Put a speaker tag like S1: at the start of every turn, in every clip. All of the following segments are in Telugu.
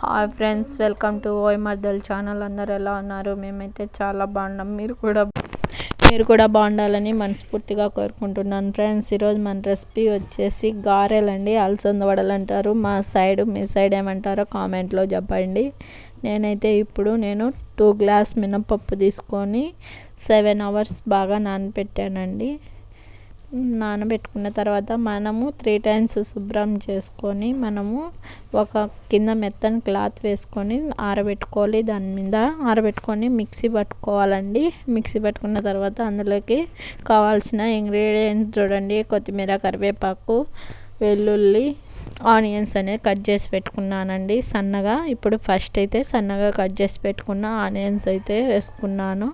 S1: హాయ్ ఫ్రెండ్స్, వెల్కమ్ టు ఓయమర్దల్ ఛానల్. అందరు ఎలా ఉన్నారు? మేమైతే చాలా బాగున్నాం. మీరు కూడా బాగుండాలని మనస్ఫూర్తిగా కోరుకుంటున్నాను. ఫ్రెండ్స్, ఈరోజు మన రెసిపీ వచ్చేసి గారెలండి. అలసంద వడలు అంటారు మా సైడ్. మీ సైడ్ ఏమంటారో కామెంట్లో చెప్పండి. నేనైతే ఇప్పుడు 2 గ్లాస్ మినపప్పు తీసుకొని 7 hours బాగా నానబెట్టానండి. నానబెట్టుకున్న తర్వాత మనము 3 times శుభ్రం చేసుకొని మనము ఒక కింద మెత్తని క్లాత్ వేసుకొని ఆరబెట్టుకోవాలి. దాని మీద ఆరబెట్టుకొని మిక్సీ పట్టుకోవాలండి. మిక్సీ పట్టుకున్న తర్వాత అందులోకి కావాల్సిన ఇంగ్రీడియంట్స్ చూడండి: కొత్తిమీర, కరివేపాకు, వెల్లుల్లి, ఆనియన్స్ అనేది కట్ చేసి పెట్టుకున్నానండి సన్నగా. ఇప్పుడు ఫస్ట్ అయితే సన్నగా కట్ చేసి పెట్టుకున్న ఆనియన్స్ అయితే వేసుకున్నాను.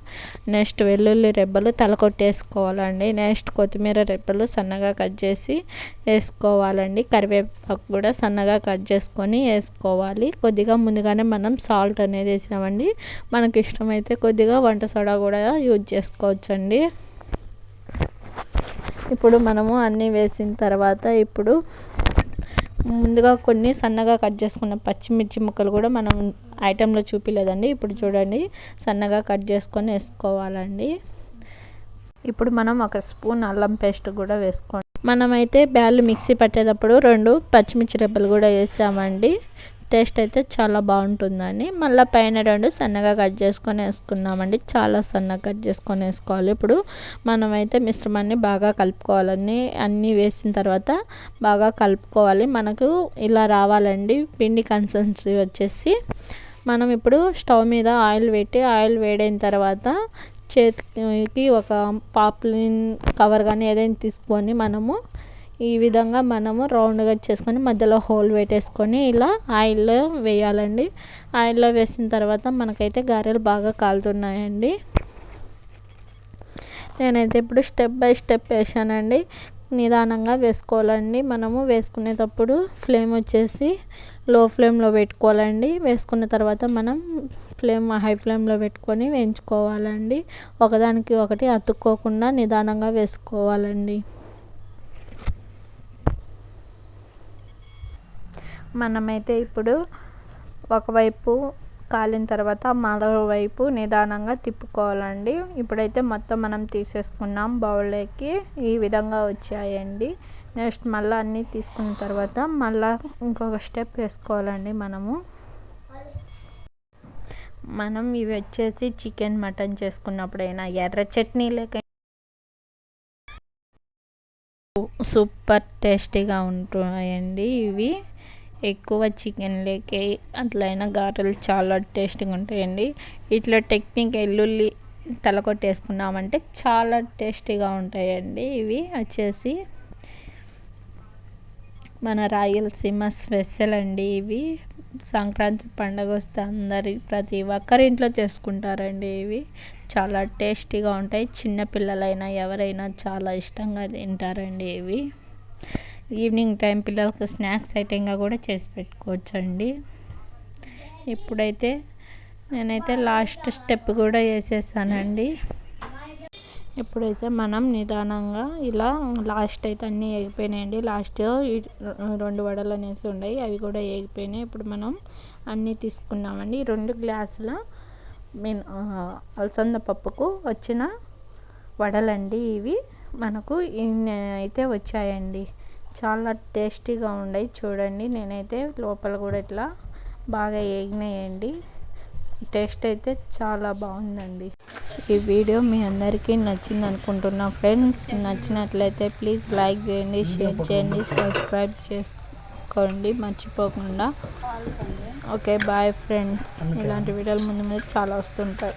S1: నెక్స్ట్ వెల్లుల్లి రెబ్బలు తలకొట్టేసుకోవాలండి. నెక్స్ట్ కొత్తిమీర రెబ్బలు సన్నగా కట్ చేసి వేసుకోవాలండి. కరివేపాకు కూడా సన్నగా కట్ చేసుకొని వేసుకోవాలి. కొద్దిగా ముందుగానే మనం సాల్ట్ అనేది వేసామండి. మనకి ఇష్టమైతే కొద్దిగా వంట సోడా కూడా యూజ్ చేసుకోవచ్చండి. ఇప్పుడు మనము అన్నీ వేసిన తర్వాత ఇప్పుడు ముందుగా కొన్ని సన్నగా కట్ చేసుకున్న పచ్చిమిర్చి ముక్కలు కూడా మనం ఐటెంలో చూపించలేదండి. ఇప్పుడు చూడండి, సన్నగా కట్ చేసుకొని వేసుకోవాలండి. ఇప్పుడు మనం 1 స్పూన్ అల్లం పేస్ట్ కూడా వేసుకోండి. మనమైతే బ్యాళ్ళు మిక్సీ పట్టేటప్పుడు 2 పచ్చిమిర్చి రెబ్బలు కూడా వేసామండి. టేస్ట్ అయితే చాలా బాగుంటుందని మళ్ళీ పైన 2 సన్నగా కట్ చేసుకొని వేసుకున్నామండి. చాలా సన్నగా కట్ చేసుకొని వేసుకోవాలి. ఇప్పుడు మనమైతే మిశ్రమాన్ని బాగా కలుపుకోవాలని అన్నీ వేసిన తర్వాత బాగా కలుపుకోవాలి. మనకు ఇలా రావాలండి పిండి కన్సిస్టెన్సీ వచ్చేసి. మనం ఇప్పుడు స్టవ్ మీద ఆయిల్ పెట్టి ఆయిల్ వేడైన తర్వాత చేతికి ఒక పాప్లిన్ కవర్ కానీ ఏదైనా తీసుకొని మనము ఈ విధంగా మనము రౌండ్గా చేసుకొని మధ్యలో హోల్ పెట్టేసుకొని ఇలా ఆయిల్లో వేయాలండి. ఆయిల్లో వేసిన తర్వాత మనకైతే గారెలు బాగా కాలుతున్నాయండి. నేనైతే ఇప్పుడు స్టెప్ బై స్టెప్ వేసానండి. నిదానంగా వేసుకోవాలండి. మనము వేసుకునేటప్పుడు ఫ్లేమ్ వచ్చేసి లో ఫ్లేమ్లో పెట్టుకోవాలండి. వేసుకున్న తర్వాత మనం హై ఫ్లేమ్లో పెట్టుకొని వేయించుకోవాలండి. ఒకదానికి ఒకటి అతుక్కోకుండా నిదానంగా వేసుకోవాలండి. మనమైతే ఇప్పుడు ఒకవైపు కాలిన తర్వాత మరోవైపు నిదానంగా తిప్పుకోవాలండి. ఇప్పుడైతే మొత్తం మనం తీసేసుకున్నాం బౌల్లోకి. ఈ విధంగా వచ్చాయండి. నెక్స్ట్ మళ్ళీ అన్నీ తీసుకున్న తర్వాత మళ్ళీ ఇంకొక స్టెప్ వేసుకోవాలండి. మనం ఇవి వచ్చేసి చికెన్, మటన్ చేసుకున్నప్పుడైనా ఎర్ర చట్నీ లేక సూపర్ టేస్టీగా ఉంటాయండి. ఇవి ఎక్కువ చికెన్ లేక అట్లయినా గారెలు చాలా టేస్టీగా ఉంటాయండి. ఇట్లా టెక్నిక్ ఎల్లుల్లి తలకొట్టేసుకున్నామంటే చాలా టేస్టీగా ఉంటాయండి. ఇవి వచ్చేసి మన రాయలసీమ స్పెషల్ అండి. ఇవి సంక్రాంతి పండుగ వస్తే ప్రతి ఒక్కరి ఇంట్లో చేసుకుంటారండి. ఇవి చాలా టేస్టీగా ఉంటాయి. చిన్నపిల్లలైనా ఎవరైనా చాలా ఇష్టంగా తింటారండి. ఇవి ఈవినింగ్ టైం పిల్లలకు స్నాక్స్ ఐటెంగా కూడా చేసి పెట్టుకోవచ్చండి. ఇప్పుడైతే నేనైతే లాస్ట్ స్టెప్ కూడా వేసేసానండి. ఇప్పుడైతే మనం నిదానంగా ఇలా లాస్ట్ అయితే అన్నీ వేగిపోయినాయండి. లాస్ట్ 2 వడలు అనేసి ఉన్నాయి, అవి కూడా వేగిపోయినాయి. ఇప్పుడు మనం అన్నీ తీసుకున్నామండి. 2 గ్లాసుల అలసంద పప్పుకు వచ్చిన వడలండి. ఇవి మనకు అయితే వచ్చాయండి. చాలా టేస్టీగా ఉన్నాయి. చూడండి, నేనైతే లోపల కూడా ఇట్లా బాగా వేగినాయండి. టేస్ట్ అయితే చాలా బాగుందండి. ఈ వీడియో మీ అందరికీ నచ్చింది అనుకుంటున్నా ఫ్రెండ్స్. నచ్చినట్లయితే ప్లీజ్ లైక్ చేయండి, షేర్ చేయండి, సబ్స్క్రైబ్ చేసుకోండి మర్చిపోకుండా. Okay, bye friends. ఇలాంటి వీడియోలు ముందు చాలా వస్తుంటాయి.